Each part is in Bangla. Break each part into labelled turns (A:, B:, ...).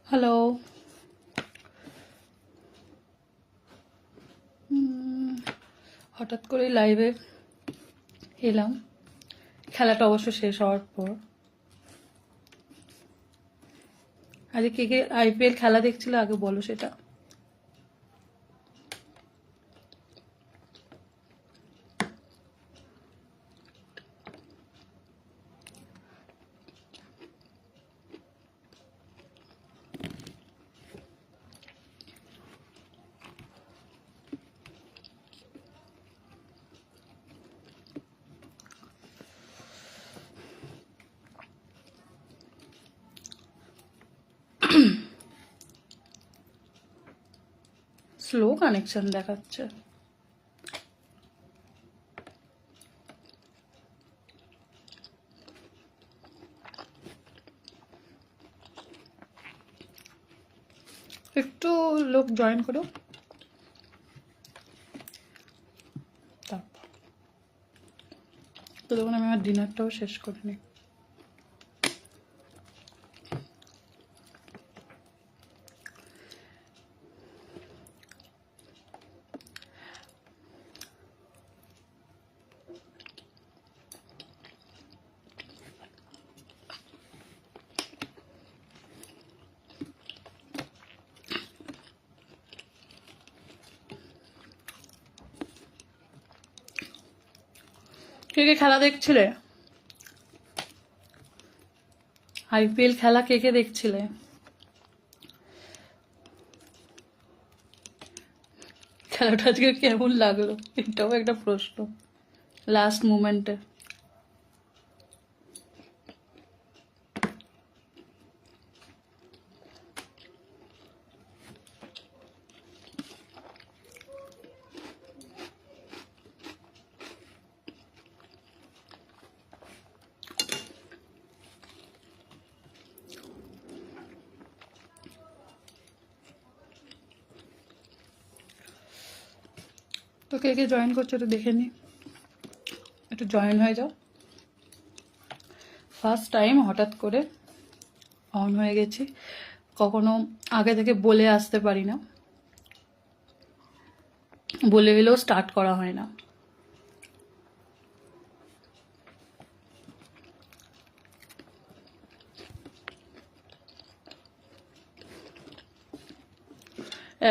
A: হ্যালো। হঠাৎ করে লাইভে এলাম, খেলাটা অবশ্য শেষ হওয়ার পর। আজকে কে কে আইপিএল খেলা দেখছিল আগে বলো সেটা। স্লো কানেকশন দেখাচ্ছে। একটু লোক জয়েন করো, তারপর তো তখন আমি আমার ডিনারটাও শেষ করে নিই। কে কে খেলা দেখছিলে? আইপিএল খেলা কে কে দেখছিলে? খেলাটা আজকে কেমন লাগলো এটাও একটা প্রশ্ন লাস্ট মোমেন্টে। তো কে কে জয়েন করছো একটু দেখে নি, একটু জয়েন হয়ে যাও। ফার্স্ট টাইম হঠাৎ করে অন হয়ে গেছি, কখনো আগে থেকে বলে আসতে পারি না, বলে গেলেও স্টার্ট করা হয় না।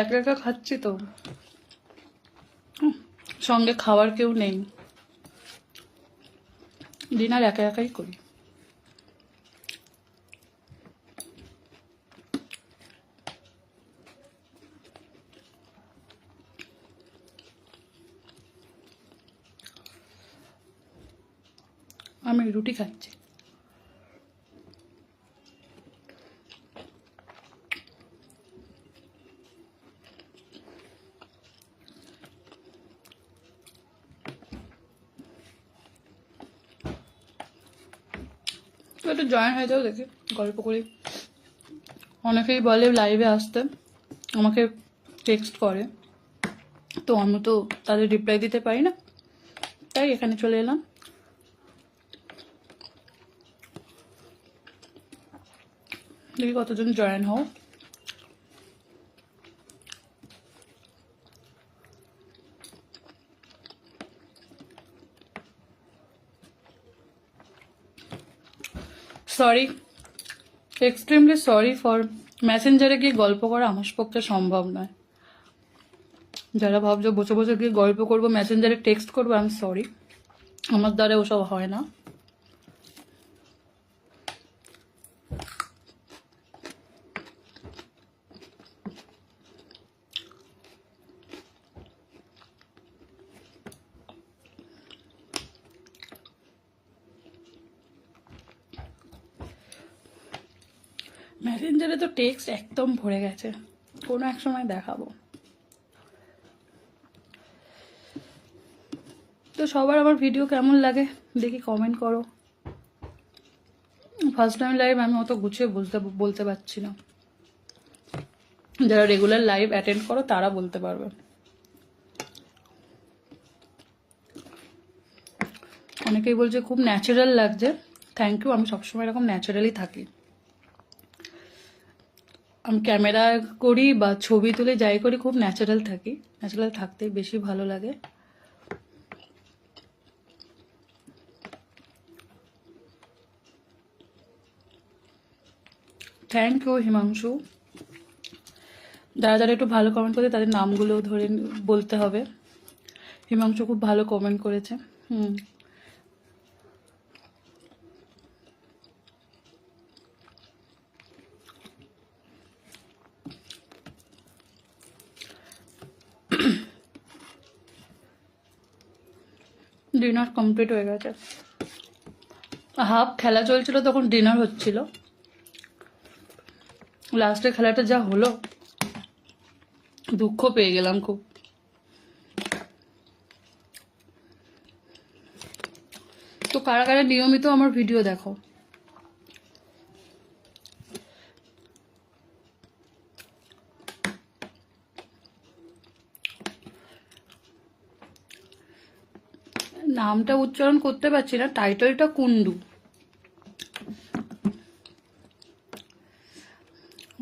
A: একা একা খাচ্ছি তো, সঙ্গে খাওয়ার কেউ নেই, ডিনার একা একাই করি। আমি রুটি খাচ্ছি। তো একটু জয়েন হয়ে যাও, দেখি গল্প করি। অনেকেই বলে লাইভে আসতে, আমাকে টেক্সট করে, তো আমি তো তাদের রিপ্লাই দিতে পারি না, তাই এখানে চলে এলাম। দেখি কতজন জয়েন হও। সরি, এক্সট্রিমলি সরি ফর মেসেঞ্জারে গিয়ে গল্প করা আমার পক্ষে সম্ভব নয়। যারা ভাবছো বসে বসে গিয়ে গল্প করবো, মেসেঞ্জারে টেক্সট করবো, আমি সরি, আমার দ্বারা ওসব হয় না। মেসেঞ্জারে তো টেক্সট একদম ভরে গেছে, কোনো এক সময় দেখাবো। তো সবার আমার ভিডিও কেমন লাগে দেখি কমেন্ট করো। ফার্স্ট টাইম লাইভ আমি অত গুছিয়ে বলতে পারছি না, যারা রেগুলার লাইভ অ্যাটেন্ড করো তারা বলতে পারবে। অনেকেই বলছে খুব ন্যাচারাল লাগছে, থ্যাংক ইউ। আমি সবসময় এরকম ন্যাচারালি থাকি। আমি ক্যামেরা করি বা ছবি তুলে যাই করি, খুব ন্যাচারাল থাকি, ন্যাচারাল থাকতেই বেশি ভালো লাগে। Thank you Himanshu. যারা যারা একটু ভালো কমেন্ট করে তাদের নামগুলো ধরে বলতে হবে। হিমাংশু খুব ভালো কমেন্ট করেছে। ডিনার কমপ্লিট হয়ে গেছে, হাফ খেলা চলছিল তখন ডিনার হচ্ছিল, লাস্টে খেলাটা যা হলো দুঃখ পেয়ে গেলাম খুব। তো কারা কারা নিয়মিত আমার ভিডিও দেখো? নামটা উচ্চারণ করতে পারছি না, টাইটেলটা কুন্ডু।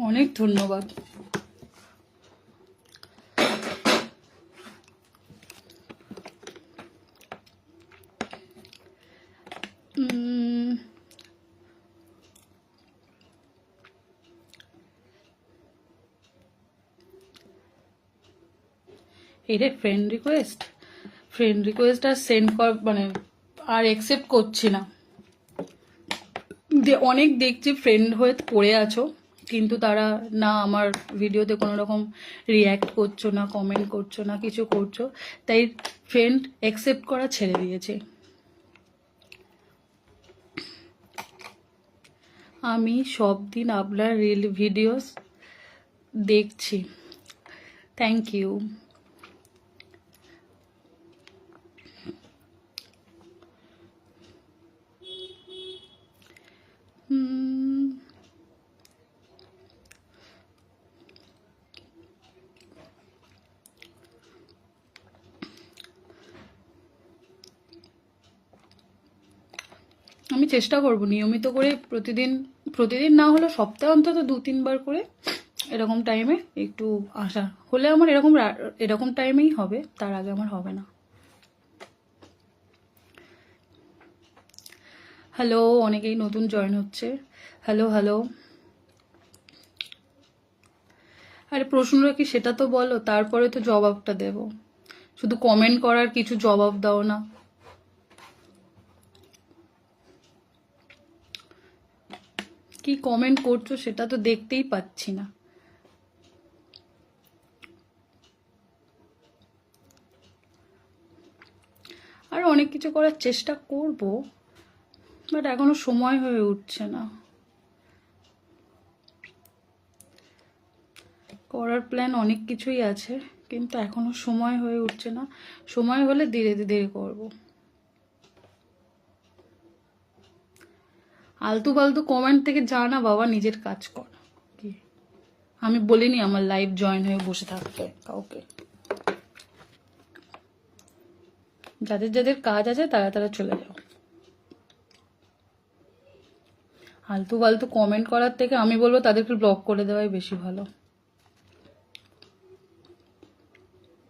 A: অনেক ধন্যবাদ। এটা ফ্রেন্ড রিকোয়েস্ট আর সেন্ড কর মানে আর অ্যাকসেপ্ট করছি না। অনেক দেখছি ফ্রেন্ড হয়ে পড়ে আছো, কিন্তু তারা না আমার ভিডিওতে কোনো রকম রিয়্যাক্ট করছো না, কমেন্ট করছো না, কিছু করছো, তাই ফ্রেন্ড অ্যাকসেপ্ট করা ছেড়ে দিয়েছে। আমি সব দিন আপনার রিল ভিডিওস দেখছি, থ্যাংক ইউ। আমি চেষ্টা করব নিয়মিত করে প্রতিদিন না হলে সপ্তাহে অন্তত 2-3 বার করে এরকম টাইমে একটু আসা হলে আমার এরকম টাইমেই হবে, তার আগে আমার হবে না। হ্যালো, অনেকেই নতুন জয়েন হচ্ছে। Hello hello. আরে প্রশ্নটা কি সেটা তো বলো, তারপরে তো জবাবটা দেব। শুধু কমেন্ট করার কিছু জবাব দাও না। কি কমেন্ট করছো সেটা তো দেখতেই পাচ্ছি না। আর অনেক কিছু করার চেষ্টা করব, বাট এখনো সময় হয়ে উঠছে না। করার প্ল্যান অনেক কিছুই আছে, কিন্তু এখনো সময় হয়ে উঠছে না। সময় হলে ধীরে ধীরে করব। আলতু ফালতু কমেন্ট থেকে যা না বাবা, নিজের কাজ কর। কি আমি বলিনি আমার লাইভ জয়েন হয়ে বসে থাকতে কাউকে। যাদের যাদের কাজ আছে তারা তারা চলে যাও। আলতু ফালতু কমেন্ট করার থেকে আমি বলবো তাদেরকে ব্লক করে দেওয়াই বেশি ভালো।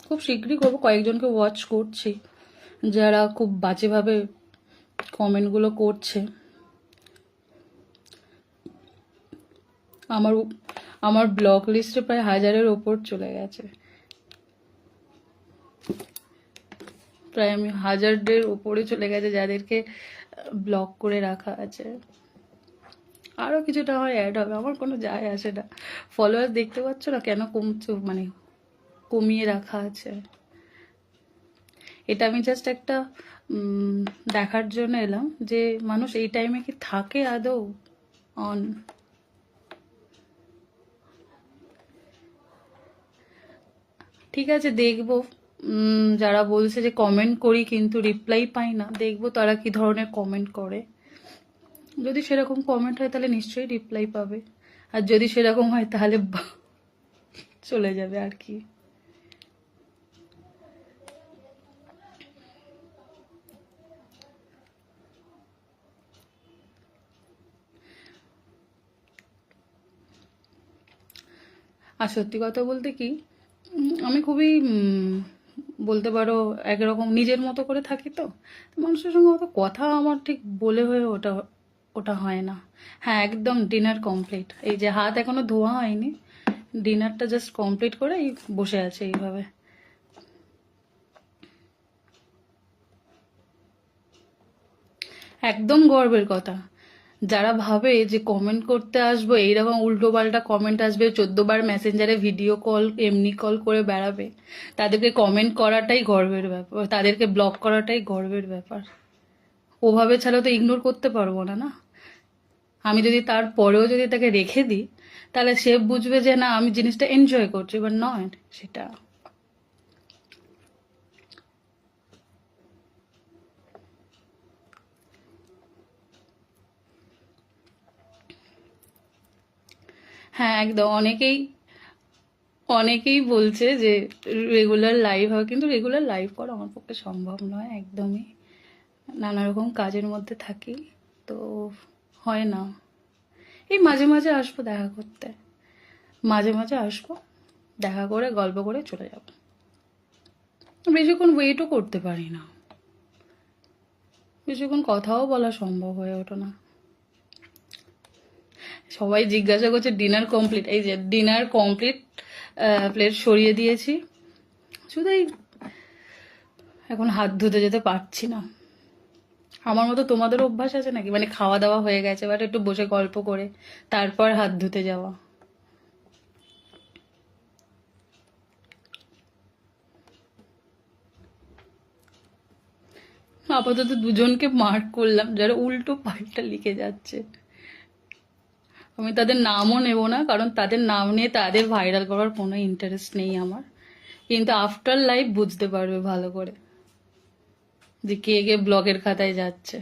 A: খুব শীঘ্রই করবো, কয়েকজনকে ওয়াচ করছি যারা খুব বাজেভাবে কমেন্টগুলো করছে। আমার ব্লক লিস্টে প্রায় 1000-এর ওপর চলে গেছে, প্রায় আমি 1000-এর ওপরে চলে গেছে যাদেরকে ব্লক করে রাখা আছে। আরও কিছুটা হয় অ্যাড হবে, আমার কোনো যায় আসে না। ফলোয়ার্স দেখতে পাচ্ছ না কেন কমছে, মানে কমিয়ে রাখা আছে। এটা আমি জাস্ট একটা দেখার জন্য এলাম যে মানুষ এই টাইমে কি থাকে আদৌ অন। ঠিক আছে, দেখবো। যারা বলছে যে কমেন্ট করি কিন্তু রিপ্লাই পাই না, দেখবো তারা কি ধরনের কমেন্ট করে। যদি সেরকম কমেন্ট হয় তাহলে নিশ্চয়ই রিপ্লাই পাবে, আর যদি সেরকম হয় তাহলে চলে যাবে আর কি। আর সত্যি কথা বলতে কি, আমি খুবই বলতে পারো একরকম নিজের মতো করে থাকি, তো মানুষের সঙ্গে অত কথা আমার ঠিক বলে হয়ে ওটা ওটা হয় না। হ্যাঁ, একদম ডিনার কমপ্লিট। এই যে হাত এখনো ধোয়া হয়নি, ডিনারটা জাস্ট কমপ্লিট করে এই বসে আছে এইভাবে। একদম গর্বের কথা। যারা ভাবে যে কমেন্ট করতে আসবো, এইরকম উল্টো পাল্টা কমেন্ট আসবে, 14 বার মেসেঞ্জারে ভিডিও কল এমনি কল করে বেড়াবে, তাদেরকে কমেন্ট করাটাই গর্বের ব্যাপার, তাদেরকে ব্লক করাটাই গর্বের ব্যাপার। ওভাবে ছাড়া তো ইগনোর করতে পারবো না না। আমি যদি তারপরেও যদি তাকে রেখে দিই, তাহলে সে বুঝবে যে না আমি জিনিসটা এনজয় করছি, বাট নয় সেটা। হ্যাঁ একদম। অনেকেই অনেকেই বলছে যে রেগুলার লাইভ হয়, কিন্তু রেগুলার লাইভ করা আমার পক্ষে সম্ভব নয় একদমই। নানা রকম কাজের মধ্যে থাকি, তো হয় না। এই মাঝে মাঝে আসবো দেখা করতে, মাঝে মাঝে আসবো, দেখা করে গল্প করে চলে যাব। বেশিক্ষণ ওয়েটও করতে পারি না, বেশিক্ষণ কথাও বলা সম্ভব হয়ে ওঠে না। সবাই জিজ্ঞাসা করছে ডিনার কমপ্লিট, এই যে ডিনার কমপ্লিট, প্লেট সরিয়ে দিয়েছি, শুধু এই এখন হাত ধুতে যেতে পারছি না। আমার মতো তোমাদের অভ্যাস আছে নাকি, মানে খাওয়া দাওয়া হয়ে গেছে বাট একটু বসে গল্প করে তারপর হাত ধুতে যাওয়া? আপাতত দুজনকে মার্ক করলাম যারা উল্টো পাল্টা লিখে যাচ্ছে। আমি তাদের নামও নেব না, কারণ তাদের নাম নিয়ে তাদের ভাইরাল করার কোনো ইন্টারেস্ট নেই আমার। কিন্তু আফটার লাইফ বুঝতে পারবে ভালো করে যে কে কে ব্লগের খাতায় যাচ্ছে।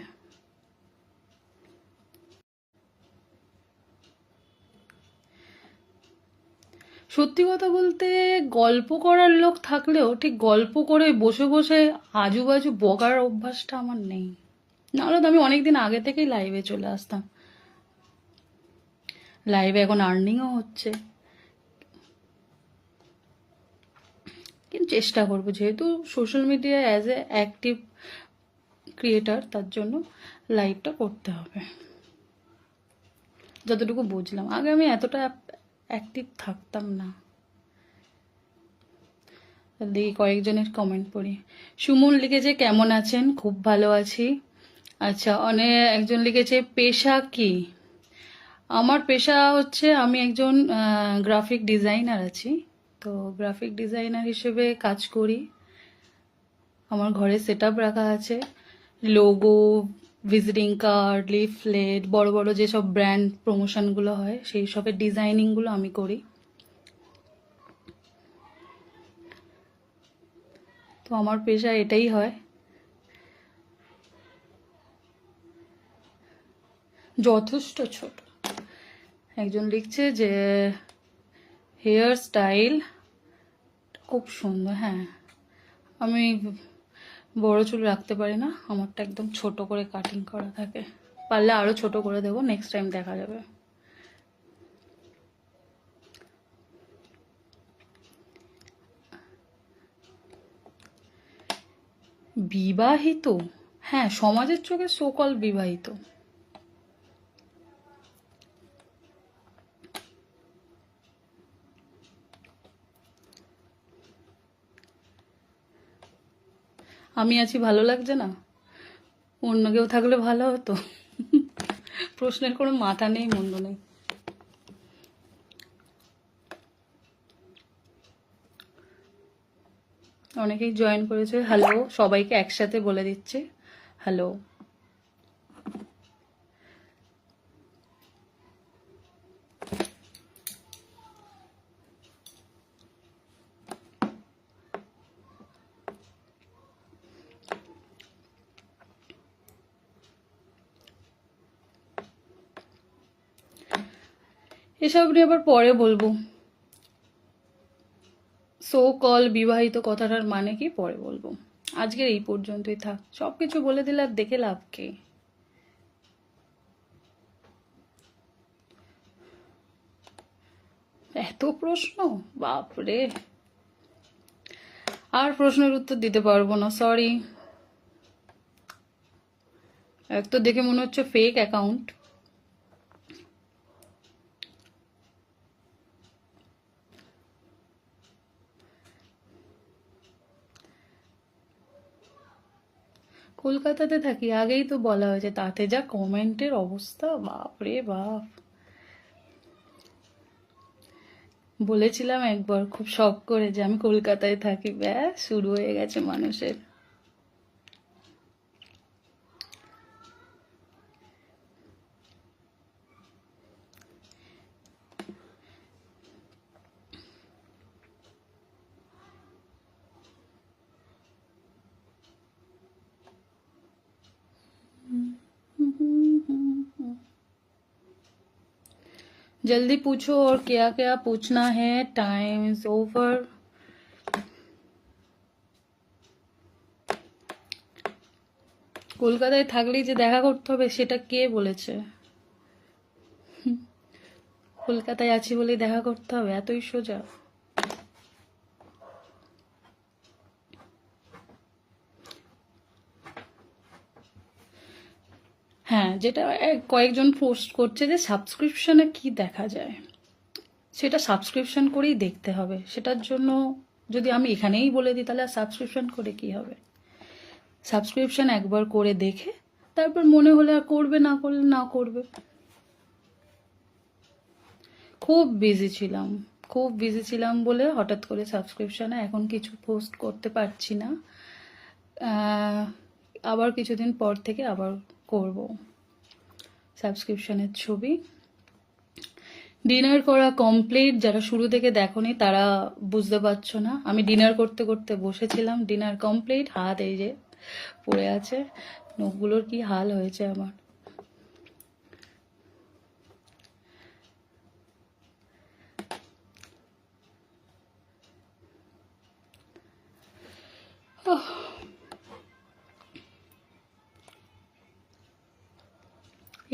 A: সত্যি কথা বলতে, গল্প করার লোক থাকলেও ঠিক গল্প করে বসে বসে আজুবাজু বকার অভ্যাসটা আমার নেই। নাহলে তো আমি অনেকদিন আগে থেকেই লাইভে চলে আসতাম। লাইভে এখন আর্নিংও হচ্ছে, কিন্তু চেষ্টা করবো, যেহেতু social media as a active creator, তার জন্য লাইভটা করতে হবে। যতটুকু বুঝলাম, আগে আমি এতটা অ্যাক্টিভ থাকতাম না। দেখি কয়েকজনের কমেন্ট পড়ি। সুমন লিখেছে কেমন আছেন, খুব ভালো আছি। আচ্ছা, অনেক একজন লিখেছে পেশা কি? আমার পেশা হচ্ছে আমি একজন গ্রাফিক ডিজাইনার আছি। তো গ্রাফিক ডিজাইনার হিসেবে কাজ করি। আমার ঘরে সেট আপ রাখা আছে, লোগো, ভিজিটিং কার্ড, লিফলেট, বড় বড় যেসব ব্র্যান্ড প্রমোশনগুলো হয় সেই সবের ডিজাইনিংগুলো আমি করি। তো আমার পেশা এটাই হয়। যথেষ্ট ছোট। একজন লিখছে যে হেয়ার স্টাইল খুব সুন্দর। হ্যাঁ, আমি বড় চুল রাখতে পারি না, আমারটা একদম ছোট করে কাটিং করা থাকে। পারলে আরো ছোট করে দেবো, নেক্সট টাইম দেখা যাবে। বিবাহিত? হ্যাঁ, সমাজের চোখে সকল বিবাহিত। আমি আছি ভালো লাগছে না? অন্য কেউ থাকলে ভালো হতো। প্রশ্নের কোনো মাথা নেই, মুন্ড নেই। অনেকেই জয়েন করেছে। হ্যালো, সবাইকে একসাথে বলে দিচ্ছে হ্যালো। এসব নিয়ে আবার পরে বলবো। সো কল বিবাহিত কথাটার মানে কি পরে বলবো, আজকের এই পর্যন্তই থাক। সবকিছু বলে দিলে আর দেখে লাভ কি? এত প্রশ্ন, বাপরে। আর প্রশ্নের উত্তর দিতে পারবো না, সরি। এক তো দেখে মনে হচ্ছে ফেক অ্যাকাউন্ট। কলকাতাতে থাকি, আগেই তো বলা হয়েছে। তাতে যা কমেন্টের অবস্থা, বাপরে বাপ। বলেছিলাম একবার খুব শখ করে যে আমি কলকাতায় থাকি, ব্যাস শুরু হয়ে গেছে মানুষের। जल्दी पूछो और क्या क्या पूछना है, टाइम इज ओवर। কলকাতায় থাকলেই যে দেখা করতে হবে সেটা কে বলেছে? কলকাতায় আছি বলেই দেখা করতে হবে, এতই সোজা? হ্যাঁ, যেটা কয়েকজন পোস্ট করছে যে সাবস্ক্রিপশনে কি দেখা যায়, সেটা সাবস্ক্রিপশন করেই দেখতে হবে। সেটার জন্য যদি আমি এখানেই বলে দিই তাহলে সাবস্ক্রিপশন করে কি হবে? সাবস্ক্রিপশন একবার করে দেখে তারপর মনে হলে আর করবে, না করলে না করবে। খুব বিজি ছিলাম বলে হঠাৎ করে সাবস্ক্রিপশনে এখন কিছু পোস্ট করতে পারছি না। আবার কিছুদিন পর থেকে আবার করব সাবস্ক্রিপশনের ছবি। ডিনার করা কমপ্লিট। যারা শুরু থেকে দেখোনি তারা বুঝতে পারছো না, আমি ডিনার করতে করতে বসেছিলাম। ডিনার কমপ্লিট, হাত এই যে পড়ে আছে, নখগুলোর কি হাল হয়েছে আমার।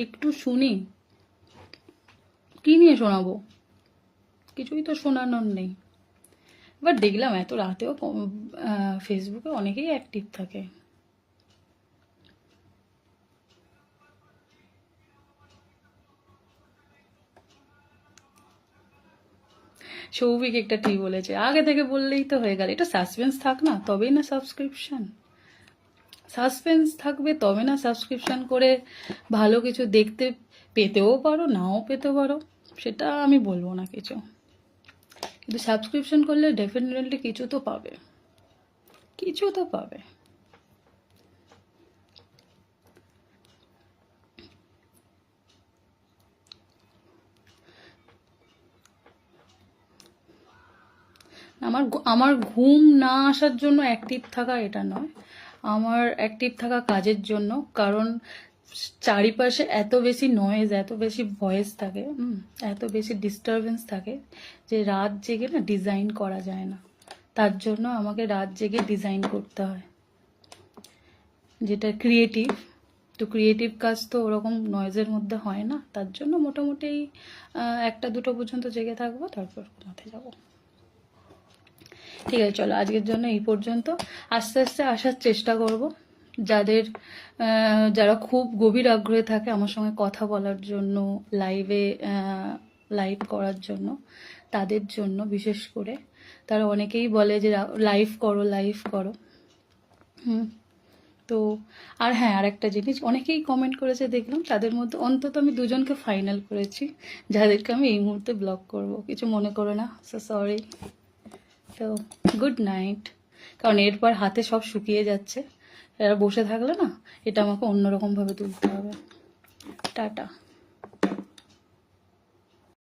A: একটু শুনি, কি নিয়ে শোনাবো? কিছুই তো শোনানোর নেই। এবার দেখলাম এত রাতেও ফেসবুকে অনেকেই অ্যাক্টিভ থাকে। সৌভিক একটা ঠিক বলেছে, আগে থেকে বললেই তো হয়ে গেল। এটা সাসপেন্স থাক না, তবেই না সাবস্ক্রিপশন। সাসপেন্স থাকবে তবে না সাবস্ক্রিপশন করে ভালো কিছু দেখতে পেতেও পারো, নাও পেতে পারো, সেটা আমি বলবো না কিছু। কিন্তু সাবস্ক্রিপশন করলে ডেফিনেটলি কিছু তো পাবে, কিছু তো পাবে। আমার ঘুম না আসার জন্য অ্যাক্টিভ থাকা এটা নয়, আমার অ্যাক্টিভ থাকা কাজের জন্য। কারণ চারিপাশে এত বেশি নয়েজ, এত বেশি ভয়েস থাকে, এত বেশি ডিস্টারবেন্স থাকে যে রাত জেগে না ডিজাইন করা যায় না। তার জন্য আমাকে রাত জেগে ডিজাইন করতে হয়, যেটা ক্রিয়েটিভ। তো ক্রিয়েটিভ কাজ তো ওরকম নয়েজের মধ্যে হয় না। তার জন্য মোটামুটি 1টা 2টো পর্যন্ত জেগে থাকবো, তারপর ঘুমাতে যাবো। ঠিক আছে, চলো আজকের জন্য এই পর্যন্ত। আস্তে আস্তে আসার চেষ্টা করব। যারা খুব গভীর আগ্রহে থাকে আমার সঙ্গে কথা বলার জন্য, লাইভ করার জন্য, তাদের জন্য বিশেষ করে। তারা অনেকেই বলে যে লাইভ করো। তো আর হ্যাঁ, আর একটা জিনিস অনেকেই কমেন্ট করেছে দেখলাম, তাদের মধ্যে অন্তত আমি 2জনকে ফাইনাল করেছি, যাদেরকে আমি এই মুহূর্তে ব্লক করব। কিছু মনে করো না, সো সরি। তো গুড নাইট। কারণ এরপর হাতে সব শুকিয়ে যাচ্ছে, এরা বসে থাকলে না এটা আমাকে অন্যরকমভাবে তুলতে হবে। টাটা।